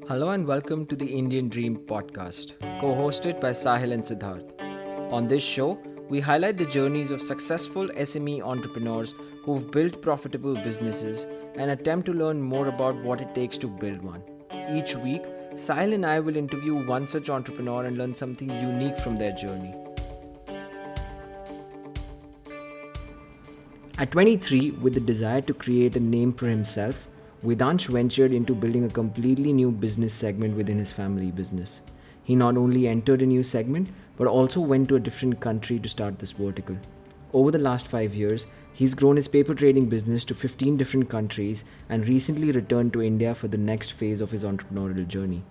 Hello and welcome to the Indian Dream podcast, co hosted by Sahil and Siddharth. On this show, we highlight the journeys of successful SME entrepreneurs who've built profitable businesses and attempt to learn more about what it takes to build one. Each week, Sahil and I will interview one such entrepreneur and learn something unique from their journey. At 23, with the desire to create a name for himself, Vedansh ventured into building a completely new business segment within his family business. He not only entered a new segment, but also went to a different country to start this vertical. Over the last 5 years, he's grown his paper trading business to 15 different countries and recently returned to India for the next phase of his entrepreneurial journey.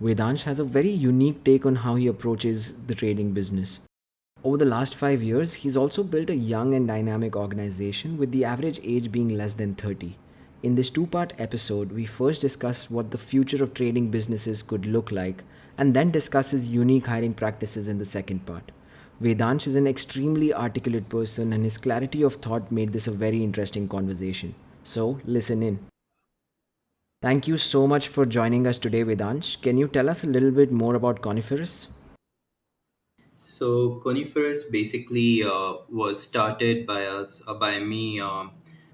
Vedansh has a very unique take on how he approaches the trading business. Over the last 5 years, he's also built a young and dynamic organization with the average age being less than 30. In this two-part episode, we first discuss what the future of trading businesses could look like and then discuss his unique hiring practices in the second part. Vedansh is an extremely articulate person and his clarity of thought made this a very interesting conversation. So, listen in. Thank you so much for joining us today, Vedansh. Can you tell us a little bit more about Coniferous? So Coniferous basically was started by me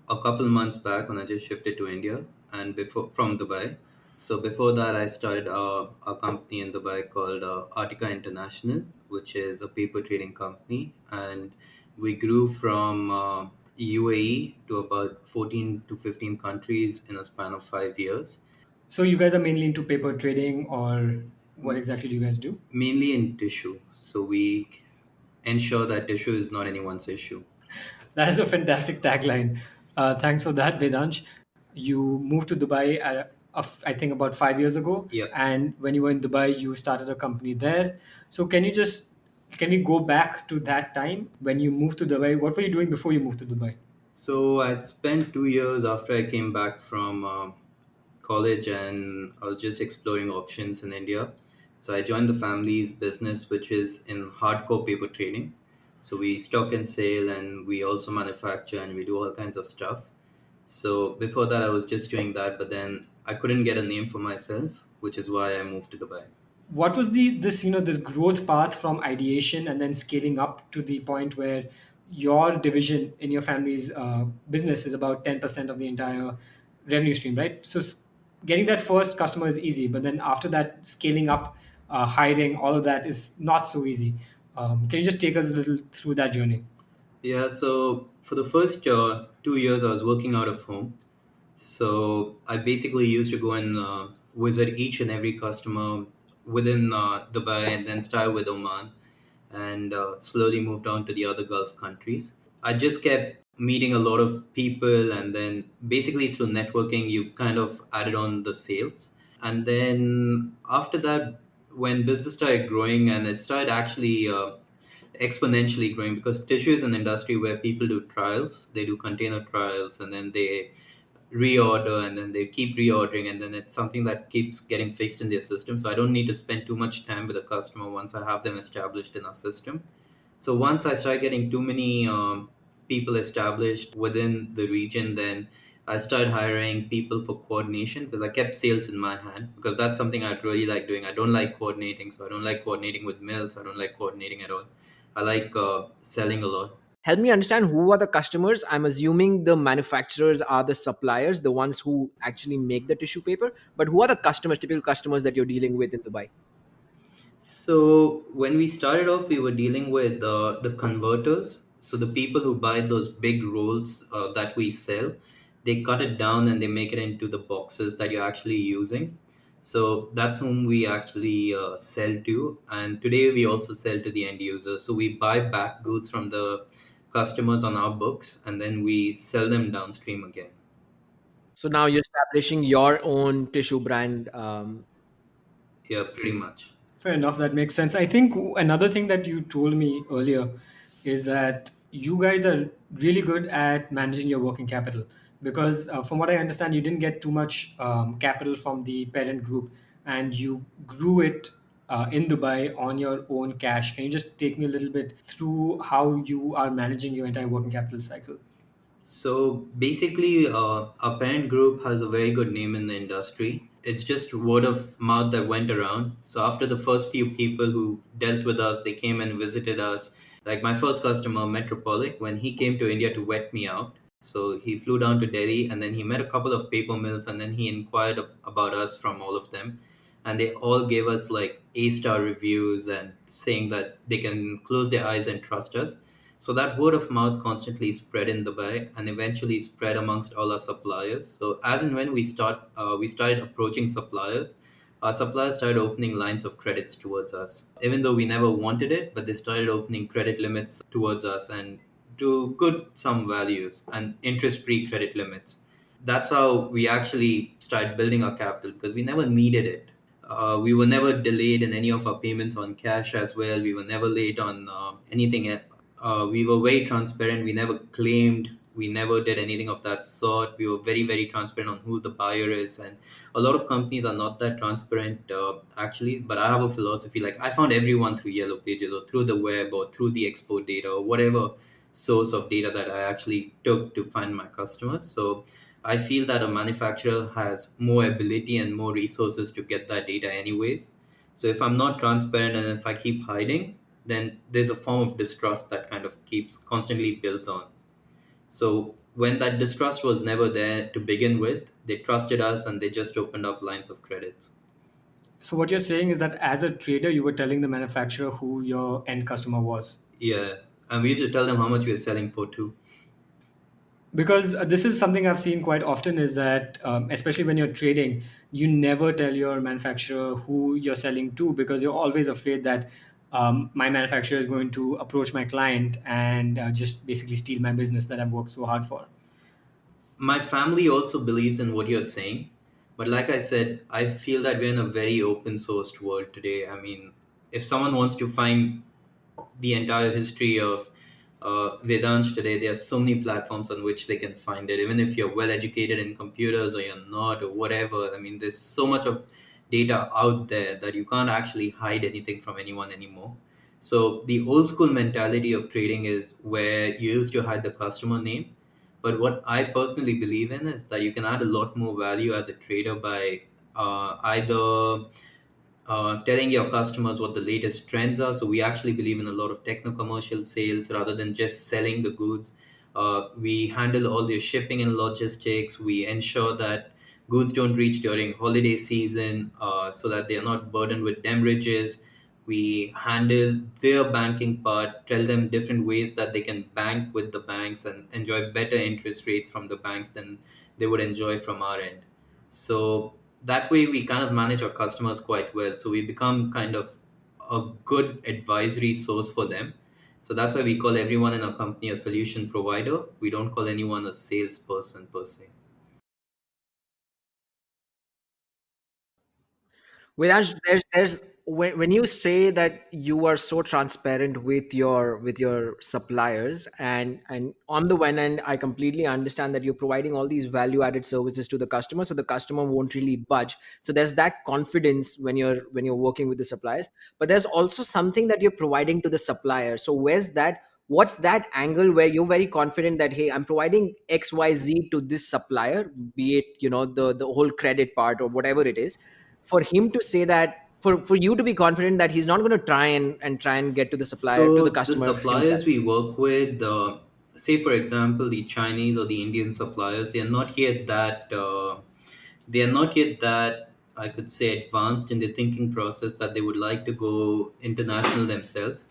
a couple months back when I just shifted to India and before from Dubai. So before that, I started a company in Dubai called Artica International, which is a paper trading company, and we grew from UAE to about 14 to 15 countries in a span of 5 years. So you guys are mainly into paper trading, or what exactly do you guys do? Mainly in tissue. So we ensure that tissue is not anyone's issue. That is a fantastic tagline. Thanks for that, Vedansh. You moved to Dubai, I think, about 5 years ago, Yeah. and when you were in Dubai, you started a company there. So can we go back to that time when you moved to Dubai? What were you doing before you moved to Dubai? So I'd spent 2 years after I came back from college, and I was just exploring options in India. So I joined the family's business, which is in hardcore paper trading. So we stock and sale, and we also manufacture, and we do all kinds of stuff. So before that, I was just doing that, but then I couldn't get a name for myself, which is why I moved to Dubai. What was this growth path from ideation and then scaling up to the point where your division in your family's business is about 10% of the entire revenue stream, right? So getting that first customer is easy, but then after that, scaling up, hiring, all of that is not so easy. Can you just take us a little through that journey? Yeah, so for the first 2 years, I was working out of home. So I basically used to go and visit each and every customer within Dubai and then start with Oman and slowly moved on to the other Gulf countries. I just kept meeting a lot of people, and then basically through networking, you kind of added on the sales. And then after that, when business started growing and it started actually exponentially growing, because tissue is an industry where people do trials, they do container trials, and then they reorder, and then they keep reordering, and then it's something that keeps getting fixed in their system. So I don't need to spend too much time with a customer once I have them established in our system. So once I start getting too many people established within the region, then I started hiring people for coordination, because I kept sales in my hand, because that's something I'd really like doing. I don't like coordinating, so I don't like coordinating with mills. I don't like coordinating at all. I like selling a lot. Help me understand who are the customers. I'm assuming the manufacturers are the suppliers, the ones who actually make the tissue paper. But who are the customers, typical customers that you're dealing with in Dubai? So when we started off, we were dealing with the converters. So the people who buy those big rolls that we sell, they cut it down and they make it into the boxes that you're actually using. So that's whom we actually sell to. And today we also sell to the end user. So we buy back goods from the customers on our books, and then we sell them downstream again. So now you're establishing your own tissue brand. Yeah, pretty much. Fair enough. That makes sense. I think another thing that you told me earlier is that you guys are really good at managing your working capital because, from what I understand, you didn't get too much capital from the parent group and you grew it in Dubai on your own cash. Can you just take me a little bit through how you are managing your entire working capital cycle? So basically, our parent group has a very good name in the industry. It's just word of mouth that went around. So after the first few people who dealt with us, they came and visited us. Like my first customer, Metropolic, when he came to India to vet me out. So he flew down to Delhi and then he met a couple of paper mills and then he inquired about us from all of them. And they all gave us like A-star reviews and saying that they can close their eyes and trust us. So that word of mouth constantly spread in Dubai and eventually spread amongst all our suppliers. So as and when we started approaching suppliers, our suppliers started opening lines of credits towards us. Even though we never wanted it, but they started opening credit limits towards us and to good some values and interest-free credit limits. That's how we actually started building our capital because we never needed it. We were never delayed in any of our payments on cash as well. We were never late on anything. We were very transparent. We never claimed. We never did anything of that sort. We were very, very transparent on who the buyer is. And a lot of companies are not that transparent, actually. But I have a philosophy like I found everyone through Yellow Pages or through the web or through the export data or whatever source of data that I actually took to find my customers. So I feel that a manufacturer has more ability and more resources to get that data anyways. So if I'm not transparent and if I keep hiding, then there's a form of distrust that kind of keeps constantly builds on. So when that distrust was never there to begin with, they trusted us and they just opened up lines of credits. So what you're saying is that as a trader, you were telling the manufacturer who your end customer was. Yeah. And we used to tell them how much we are selling for too. Because this is something I've seen quite often is that especially when you're trading, you never tell your manufacturer who you're selling to because you're always afraid that my manufacturer is going to approach my client and just basically steal my business that I've worked so hard for. My family also believes in what you're saying. But like I said, I feel that we're in a very open sourced world today. I mean, if someone wants to find the entire history of Vedansh today, there are so many platforms on which they can find it. Even if you're well educated in computers or you're not or whatever, I mean, there's so much of data out there that you can't actually hide anything from anyone anymore. So the old school mentality of trading is where you used to hide the customer name. But what I personally believe in is that you can add a lot more value as a trader by either telling your customers what the latest trends are. So we actually believe in a lot of techno-commercial sales rather than just selling the goods. We handle all the shipping and logistics. We ensure that goods don't reach during holiday season so that they are not burdened with damages. We handle their banking part, tell them different ways that they can bank with the banks and enjoy better interest rates from the banks than they would enjoy from our end. So that way we kind of manage our customers quite well. So we become kind of a good advisory source for them. So that's why we call everyone in our company a solution provider. We don't call anyone a salesperson per se. Whereas there's when you say that you are so transparent with your suppliers, and on the one end I completely understand that you're providing all these value added services to the customer, so the customer won't really budge. So there's that confidence when you're working with the suppliers, but there's also something that you're providing to the supplier. So what's that angle where you're very confident that, hey, I'm providing XYZ to this supplier, be it, the whole credit part or whatever it is, for him to say that, for you to be confident that he's not going to try and get to the supplier, to the So the customer suppliers himself. we work with, say for example, the Chinese or the Indian suppliers, they are not yet that I could say advanced in their thinking process that they would like to go international themselves.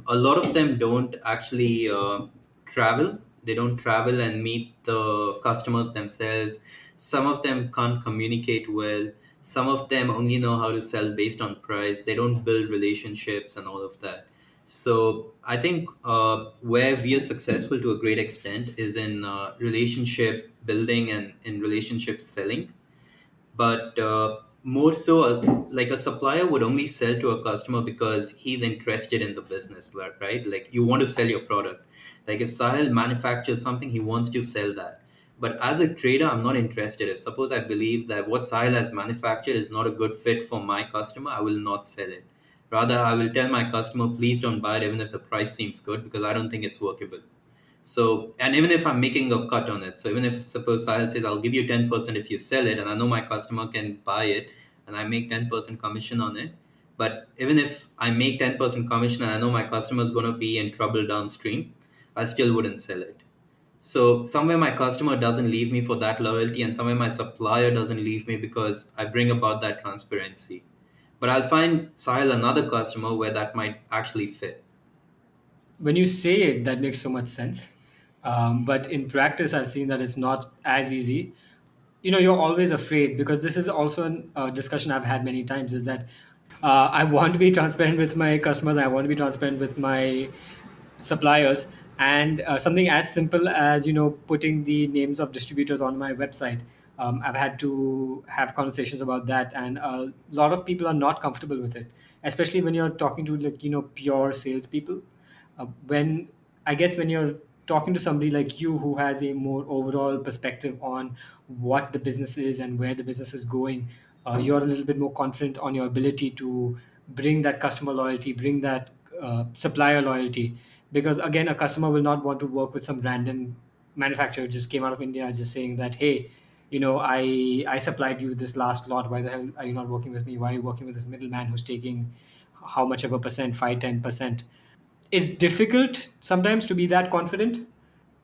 A lot of them don't actually travel. They don't travel and meet the customers themselves. Some of them can't communicate well. Some of them only know how to sell based on price. They don't build relationships and all of that. So I think where we are successful to a great extent is in relationship building and in relationship selling. But more so, like a supplier would only sell to a customer because he's interested in the business, like, right? Like you want to sell your product. Like if Sahil manufactures something, he wants to sell that. But as a trader, I'm not interested. If suppose I believe that what Sahil has manufactured is not a good fit for my customer, I will not sell it. Rather, I will tell my customer, please don't buy it even if the price seems good because I don't think it's workable. So, and even if I'm making a cut on it, so even if suppose Sahil says I'll give you 10% if you sell it, and I know my customer can buy it, and I make 10% commission on it. But even if I make 10% commission and I know my customer is going to be in trouble downstream, I still wouldn't sell it. So somewhere my customer doesn't leave me for that loyalty, and somewhere my supplier doesn't leave me because I bring about that transparency. But I'll find Sahil another customer where that might actually fit. When you say it, that makes so much sense. But in practice, I've seen that it's not as easy. You're always afraid, because this is also a discussion I've had many times, is that I want to be transparent with my customers. I want to be transparent with my suppliers, and something as simple as putting the names of distributors on my website. I've had to have conversations about that, and a lot of people are not comfortable with it, especially when you're talking to, like, pure salespeople. When I guess when you're talking to somebody like you, who has a more overall perspective on what the business is and where the business is going, you're a little bit more confident on your ability to bring that customer loyalty, bring that supplier loyalty. Because again, a customer will not want to work with some random manufacturer who just came out of India, just saying that, hey, I supplied you this last lot. Why the hell are you not working with me? Why are you working with this middleman who's taking how much of a percent, 5, 10%? It's difficult sometimes to be that confident.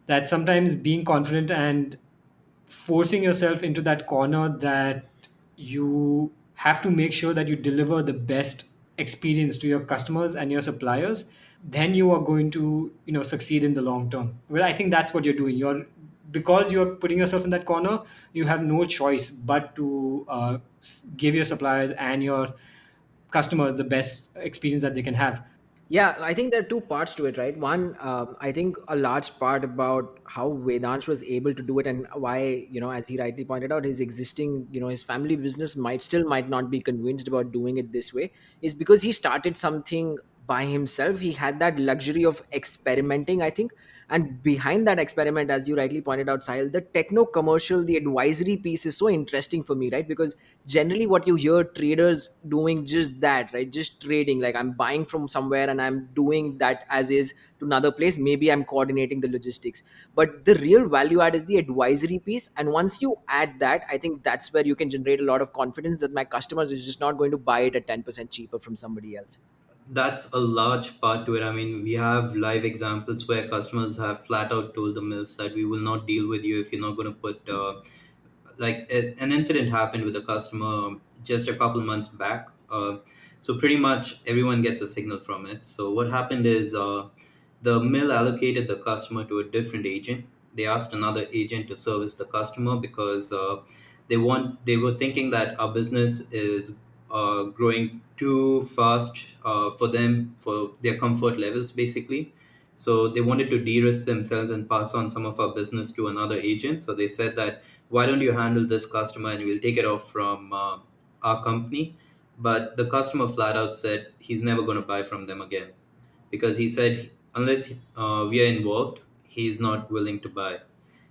That sometimes being confident and forcing yourself into that corner, that you have to make sure that you deliver the best experience to your customers and your suppliers, then you are going to succeed in the long term. Well, I think that's what you're doing. Because you're putting yourself in that corner, you have no choice but to give your suppliers and your customers the best experience that they can have. Yeah, I think there are two parts to it, right? One, I think a large part about how Vedansh was able to do it, and why, as he rightly pointed out, his existing, his family business might not be convinced about doing it this way, is because he started something by himself. He had that luxury of experimenting, I think. And behind that experiment, as you rightly pointed out, Sahil, the techno commercial, the advisory piece is so interesting for me, right? Because generally what you hear traders doing just that, right? Just trading, like I'm buying from somewhere and I'm doing that as is to another place. Maybe I'm coordinating the logistics. But the real value add is the advisory piece. And once you add that, I think that's where you can generate a lot of confidence that my customers is just not going to buy it at 10% cheaper from somebody else. That's a large part to it. I mean, we have live examples where customers have flat out told the mills that we will not deal with you if you're not going to put an incident happened with a customer just a couple months back. So pretty much everyone gets a signal from it. So what happened is the mill allocated the customer to a different agent. They asked another agent to service the customer because they were thinking that our business is growing too fast for them, for their comfort levels basically. So they wanted to de-risk themselves and pass on some of our business to another agent. So they said that, why don't you handle this customer and we'll take it off from our company. But the customer flat out said he's never going to buy from them again, because he said unless we are involved, he's not willing to buy.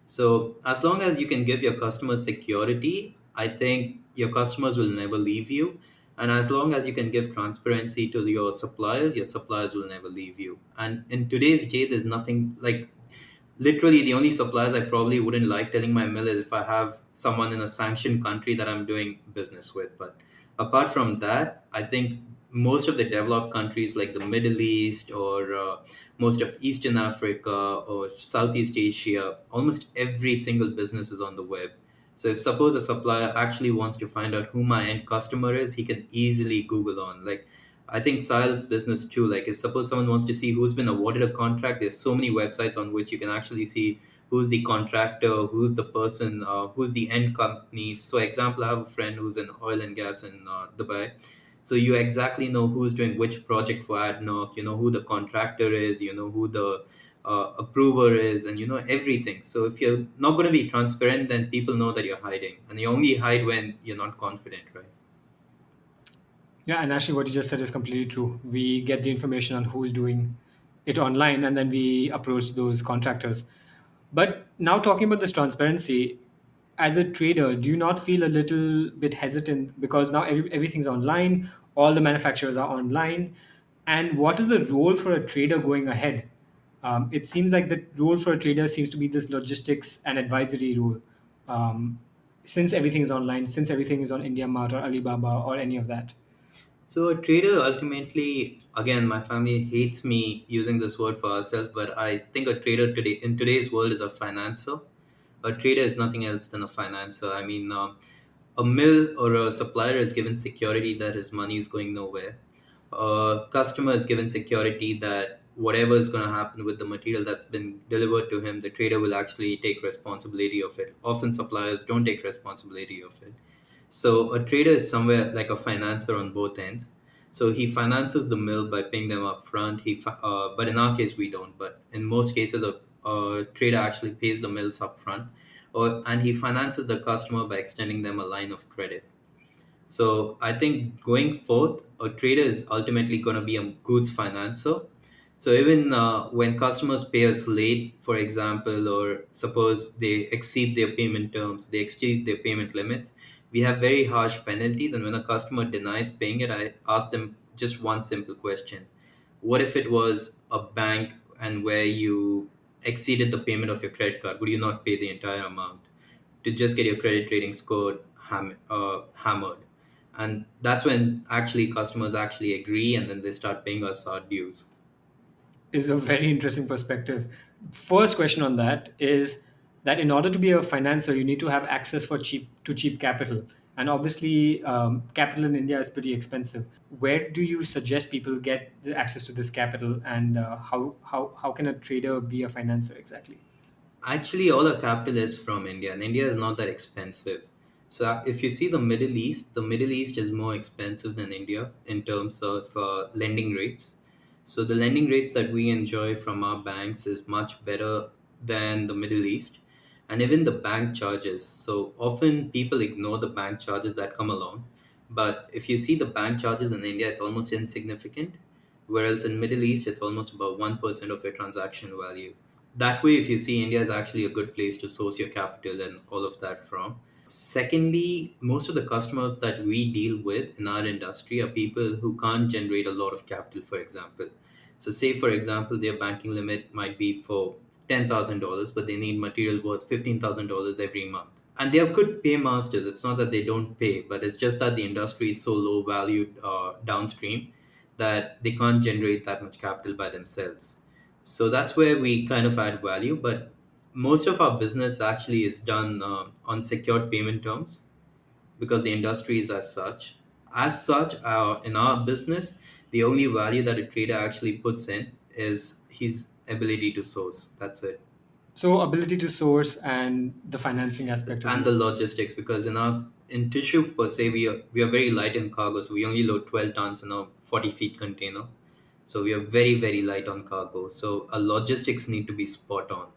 So as long as you can give your customers security, I think your customers will never leave you. And as long as you can give transparency to your suppliers will never leave you. And in today's day, there's nothing like, literally the only suppliers I probably wouldn't like telling my mill is if I have someone in a sanctioned country that I'm doing business with. But apart from that, I think most of the developed countries like the Middle East, or most of Eastern Africa or Southeast Asia, almost every single business is on the web. So if suppose a supplier actually wants to find out who my end customer is, he can easily Google on, like, I think Sahil's business too. Like, if suppose someone wants to see who's been awarded a contract, there's so many websites on which you can actually see who's the contractor, who's the person, who's the end company. So, example, I have a friend who's in oil and gas in Dubai. So you exactly know who's doing which project for ADNOC. You know who the contractor is. You know who the approver is, and you know everything. So if you're not going to be transparent, then people know that you're hiding, and you only hide when you're not confident, right? Yeah, and actually, what you just said is completely true. We get the information on who's doing it online, and then we approach those contractors. But now, talking about this transparency, as a trader, do you not feel a little bit hesitant, because now everything's online, all the manufacturers are online? And what is the role for a trader going ahead? It seems like the role for a trader seems to be this logistics and advisory role. Um, since everything is online, since everything is on IndiaMart or Alibaba or any of that. So a trader ultimately, again, my family hates me using this word for ourselves, but I think a trader today in today's world is a financer. A trader is nothing else than a financer. I mean, a mill or a supplier is given security that his money is going nowhere. A customer is given security that whatever is going to happen with the material that's been delivered to him, the trader will actually take responsibility of it. Often suppliers don't take responsibility of it. So a trader is somewhere like a financer on both ends. So he finances the mill by paying them up front. But in our case, we don't. But in most cases, a trader actually pays the mills up front, and he finances the customer by extending them a line of credit. So I think going forth, a trader is ultimately going to be a goods financer. So even when customers pay us late, for example, or suppose they exceed their payment terms, they exceed their payment limits, we have very harsh penalties. And when a customer denies paying it, I ask them just one simple question: what if it was a bank and where you exceeded the payment of your credit card? Would you not pay the entire amount to just get your credit rating scored hammered? And that's when actually customers actually agree, and then they start paying us our dues. Is a very interesting perspective. First question on that is that in order to be a financer, you need to have access for cheap capital, and obviously, capital in India is pretty expensive. Where do you suggest people get the access to this capital, and how can a trader be a financer exactly? Actually, all our capital is from India, and India is not that expensive. So, if you see the Middle East is more expensive than India in terms of lending rates. So, the lending rates that we enjoy from our banks is much better than the Middle East, and even the bank charges. So, often people ignore the bank charges that come along. But if you see the bank charges in India, it's almost insignificant, whereas in Middle East, it's almost about 1% of your transaction value. That way, if you see, India is actually a good place to source your capital and all of that from. Secondly, most of the customers that we deal with in our industry are people who can't generate a lot of capital, for example. So say, for example, their banking limit might be for $10,000, but they need material worth $15,000 every month. And they are good paymasters. It's not that they don't pay, but it's just that the industry is so low valued downstream that they can't generate that much capital by themselves. So that's where we kind of add value. But most of our business actually is done on secured payment terms because the industry is as such. As such, in our business, the only value that a trader actually puts in is his ability to source. That's it. So, ability to source and the financing aspect as And well. the logistics, because in tissue per se, we are very light in cargo, so we only load 12 tons in a 40 feet container. So we are very, very light on cargo, so our logistics need to be spot on.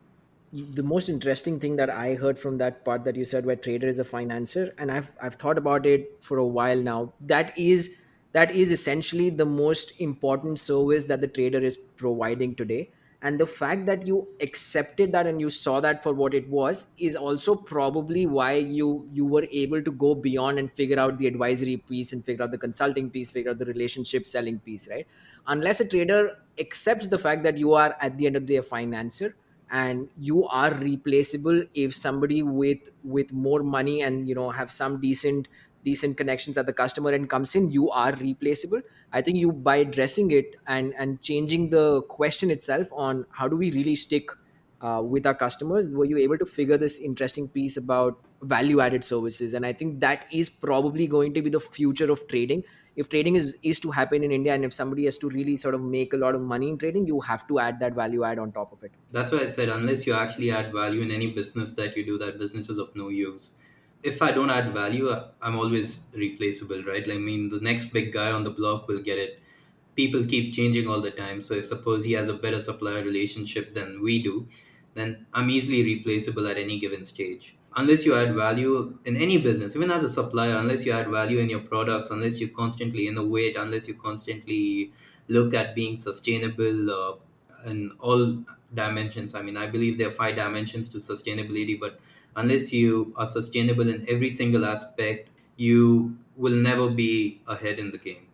The most interesting thing that I heard from that part that you said where trader is a financer, and I've thought about it for a while now. That is essentially the most important service that the trader is providing today. And the fact that you accepted that and you saw that for what it was is also probably why you were able to go beyond and figure out the advisory piece and figure out the consulting piece, figure out the relationship selling piece, right? Unless a trader accepts the fact that you are at the end of the day a financer and you are replaceable, if somebody with more money and have some decent connections at the customer and comes in, you are replaceable. I think you, by addressing it and changing the question itself on how do we really stick with our customers, were you able to figure this interesting piece about value added services. And I think that is probably going to be the future of trading. If trading is to happen in India, and if somebody has to really sort of make a lot of money in trading, you have to add that value add on top of it. That's why I said, unless you actually add value in any business that you do, that business is of no use. If I don't add value, I'm always replaceable, right? I mean, the next big guy on the block will get it. People keep changing all the time. So if suppose he has a better supplier relationship than we do, then I'm easily replaceable at any given stage. Unless you add value in any business, even as a supplier, unless you add value in your products, unless you constantly innovate, unless you constantly look at being sustainable in all dimensions. I mean, I believe there are five dimensions to sustainability, but unless you are sustainable in every single aspect, you will never be ahead in the game.